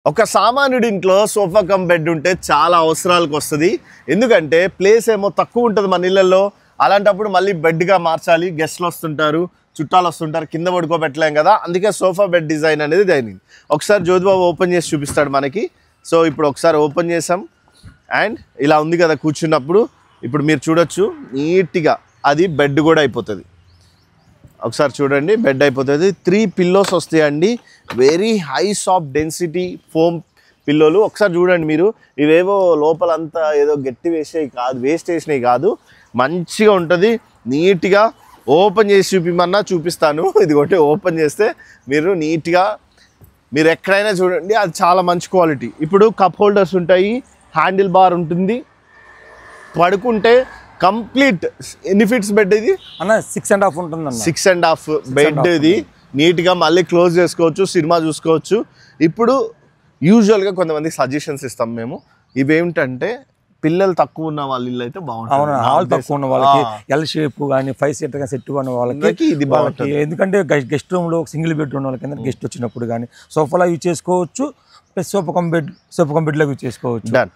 ఒక సామాన్యుడి ఇంట్లో సోఫా కమ్ బెడ్ ఉంటే చాలా అవసరాలకు వస్తుంది. ఎందుకంటే ప్లేస్ ఏమో తక్కువ ఉంటుంది మన ఇళ్ళల్లో. అలాంటప్పుడు మళ్ళీ బెడ్గా మార్చాలి, గెస్ట్లు వస్తుంటారు, చుట్టాలు వస్తుంటారు, కింద పడుకోబెట్టలేం కదా. అందుకే సోఫా బెడ్ డిజైన్ అనేది జరిగింది. ఒకసారి జ్యోతిబాబు ఓపెన్ చేసి చూపిస్తాడు మనకి. సో ఇప్పుడు ఒకసారి ఓపెన్ చేసాం అండ్ ఇలా ఉంది కదా కూర్చున్నప్పుడు. ఇప్పుడు మీరు చూడొచ్చు నీట్గా అది బెడ్ కూడా అయిపోతుంది. ఒకసారి చూడండి, బెడ్ అయిపోతుంది. 3 పిల్లోస్ వస్తాయండి, very high soft density foam పిల్లోలు. ఒకసారి చూడండి మీరు, ఇవేవో లోపలంతా ఏదో గట్టి వేస్ట్ వేసినవి కాదు, మంచిగా ఉంటుంది. నీట్గా ఓపెన్ చేసి చూపిమన్నా చూపిస్తాను. ఇది ఒకటి ఓపెన్ చేస్తే మీరు నీట్గా మీరు ఎక్కడైనా చూడండి, అది చాలా మంచి క్వాలిటీ. ఇప్పుడు కప్ హోల్డర్స్ ఉంటాయి, హ్యాండిల్ బార్ ఉంటుంది. పడుకుంటే కంప్లీట్ ఎన్ని ఫీట్స్ బెడ్ ఇది అన్న 6.5 ఉంటుంది. 6.5 బెడ్ ఇది. నీట్గా మళ్ళీ క్లోజ్ చేసుకోవచ్చు, సినిమా చూసుకోవచ్చు. ఇప్పుడు యూజువల్గా కొంతమంది సజెషన్స్ ఇస్తాం మేము. ఇవేమిటంటే పిల్లలు తక్కువ ఉన్న వాళ్ళ ఇల్లు అయితే బాగుంటుంది. హాల్ తక్కువ ఉన్న వాళ్ళకి ఎల్ షేప్ కానీ 5 సీటర్ కానీ సెట్ ఉన్న వాళ్ళకి ఇది బాగుంటుంది. ఎందుకంటే గెస్ట్ రూమ్లో సింగిల్ బెడ్ ఉన్న వాళ్ళకి గెస్ట్ వచ్చినప్పుడు కానీ సోఫాలో యూజ్ చేసుకోవచ్చు, ప్లస్ సోఫా కమ్ బెడ్ లాగా యూజ్ చేసుకోవచ్చు. డన్.